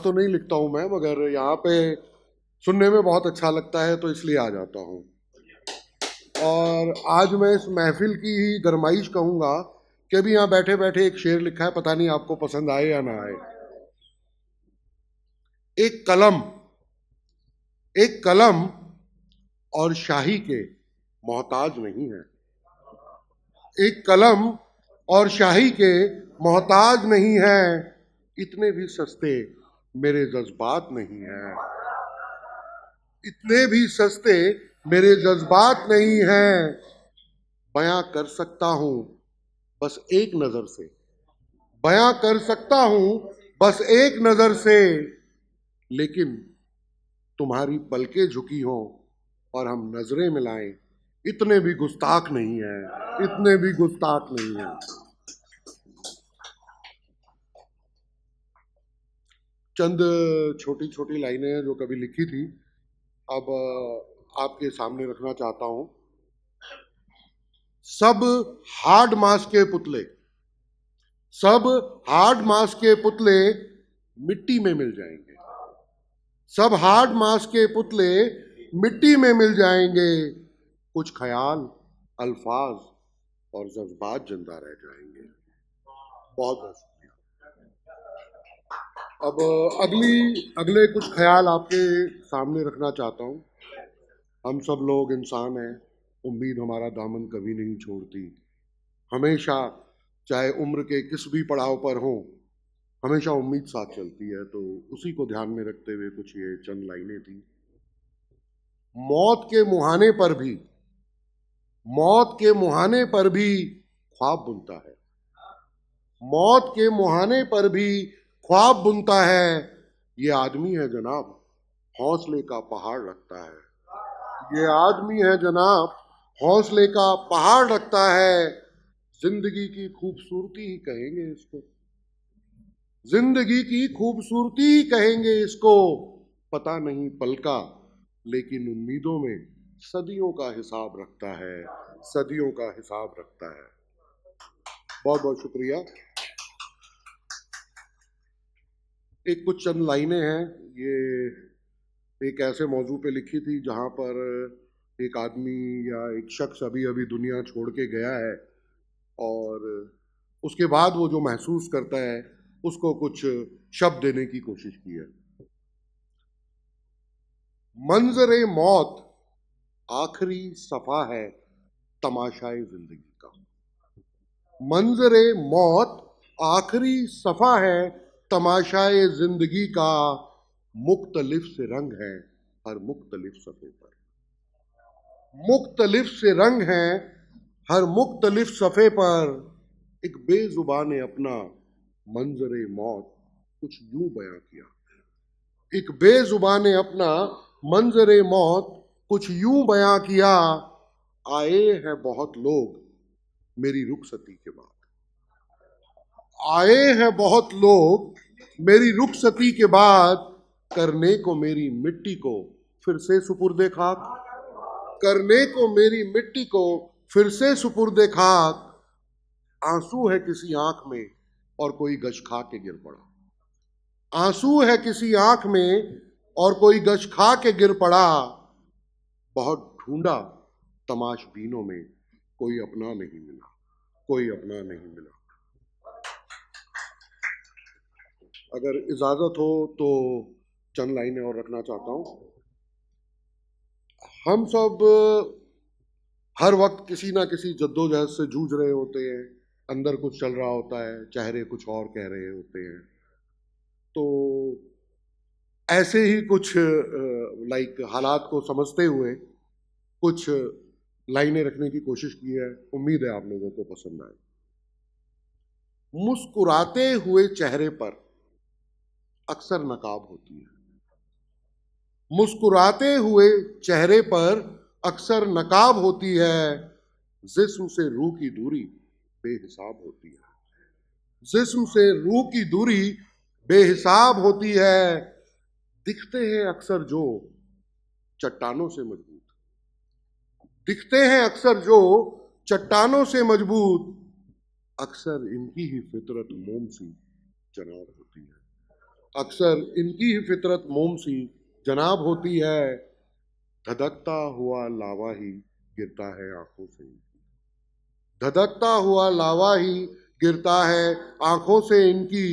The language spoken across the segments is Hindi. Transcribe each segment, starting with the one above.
तो नहीं लिखता हूं मैं, मगर यहाँ पे सुनने में बहुत अच्छा लगता है तो इसलिए आ जाता हूं। और आज मैं इस महफिल की ही गरमाइश कहूंगा कि अभी यहाँ बैठे बैठे एक शेर लिखा है, पता नहीं आपको पसंद आए या ना आए। एक कलम, एक कलम और शाही के मोहताज नहीं है। एक कलम और शाही के मोहताज नहीं है, इतने भी सस्ते मेरे जज्बात नहीं है। इतने भी सस्ते मेरे जज्बात नहीं हैं। बयां कर सकता हूं बस एक नजर से, बयां कर सकता हूं बस एक नजर से, लेकिन तुम्हारी पलकें झुकी हों और हम नजरें मिलाएं, इतने भी गुस्ताख नहीं है, इतने भी गुस्ताख नहीं है। चंद छोटी छोटी लाइनें हैं जो कभी लिखी थी, अब आपके सामने रखना चाहता हूं। सब हार्ड मास के पुतले, सब हार्ड मास के पुतले मिट्टी में मिल जाएंगे। सब हार्ड मास के पुतले मिट्टी में मिल जाएंगे। कुछ ख्याल, अल्फाज और जज्बात जिंदा रह जाएंगे। बहुत बहुत शुक्रिया। अब अगले कुछ ख्याल आपके सामने रखना चाहता हूं। हम सब लोग इंसान हैं, उम्मीद हमारा दामन कभी नहीं छोड़ती। हमेशा, चाहे उम्र के किस भी पड़ाव पर हो, हमेशा उम्मीद साथ चलती है। तो उसी को ध्यान में रखते हुए कुछ ये चंद लाइनें थी। मौत के मुहाने पर भी, मौत के मुहाने पर भी ख्वाब बुनता है। मौत के मुहाने पर भी ख्वाब बुनता है। ये आदमी है जनाब, हौसले का पहाड़ रखता है। ये आदमी है जनाब, हौसले का पहाड़ रखता है। जिंदगी की खूबसूरती ही कहेंगे इसको, जिंदगी की खूबसूरती ही कहेंगे इसको। पता नहीं पल का, लेकिन उम्मीदों में सदियों का हिसाब रखता है, सदियों का हिसाब रखता है। बहुत बहुत शुक्रिया। एक कुछ चंद लाइनें हैं, ये एक ऐसे मौजू पे लिखी थी जहां पर एक आदमी या एक शख्स अभी अभी दुनिया छोड़ के गया है, और उसके बाद वो जो महसूस करता है उसको कुछ शब्द देने की कोशिश की है। मंजरे मौत आखिरी सफा है तमाशाए जिंदगी का। मंजरे मौत आखिरी सफा है तमाशाए जिंदगी का। मुख्तलिफ से रंग है हर मुख्तलिफ सफे पर, मुख्तलिफ से रंग है हर मुख्तलिफ सफे पर। एक बेजुबान ने अपना मंजरे मौत कुछ यूं बयां किया। एक बेजुबान ने अपना मंजरे मौत कुछ यूं बयां किया। आए हैं बहुत लोग मेरी रुखसती के बाद, आए हैं बहुत लोग मेरी रुखसती के बाद। करने को मेरी मिट्टी को फिर से सुपुर्दे खाक, करने को मेरी मिट्टी को फिर से सुपुर्दे खाक। आंसू है किसी आंख में और कोई गश खा के गिर पड़ा। आंसू है किसी आंख में और कोई गश खा के गिर पड़ा। बहुत ढूंढा तमाशबीनों में, कोई अपना नहीं मिला, कोई अपना नहीं मिला। अगर इजाजत हो तो चंद लाइनें और रखना चाहता हूं। हम सब हर वक्त किसी ना किसी जद्दोजहद से जूझ रहे होते हैं। अंदर कुछ चल रहा होता है, चेहरे कुछ और कह रहे होते हैं। तो ऐसे ही कुछ हालात को समझते हुए कुछ लाइनें रखने की कोशिश की है। उम्मीद है आप लोगों को पसंद आए। मुस्कुराते हुए चेहरे पर अक्सर नकाब होती है। मुस्कुराते हुए चेहरे पर अक्सर नकाब होती है। जिस्म से रूह की दूरी बेहिसाब होती है। जिस्म से रूह की दूरी बेहिसाब होती है। दिखते हैं अक्सर जो चट्टानों से मजबूत, दिखते हैं अक्सर जो चट्टानों से मजबूत। अक्सर इनकी ही फितरत मोम सी चनार होती है। अक्सर इनकी ही फितरत मोम सी जनाब होती है, धधकता हुआ लावा ही गिरता है आंखों से, धधकता हुआ लावा ही गिरता है आंखों से इनकी,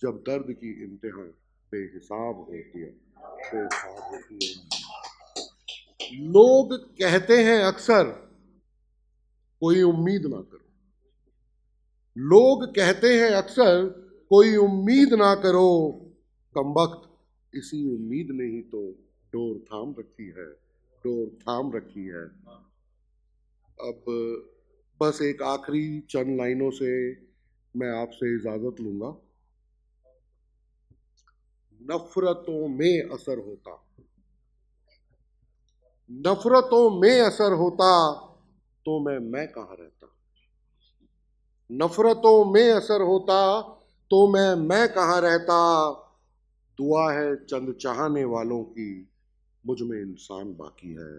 जब दर्द की इंतहा बेहिसाब होती है, बेहिसाब होती है। लोग कहते हैं अक्सर कोई उम्मीद ना करो, लोग कहते हैं अक्सर कोई उम्मीद ना करो, कमबख्त इसी उम्मीद ने ही तो डोर थाम रखी है, डोर थाम रखी है। अब बस एक आखिरी चंद लाइनों से मैं आपसे इजाजत लूंगा। नफरतों में असर होता, नफरतों में असर होता तो मैं कहाँ रहता, नफरतों में असर होता तो मैं कहाँ रहता। दुआ है चंद चाहने वालों की, मुझ में इंसान बाकी है,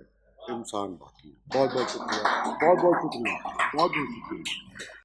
इंसान बाकी है। बहुत बहुत शुक्रिया, बहुत बहुत शुक्रिया, बहुत बहुत शुक्रिया।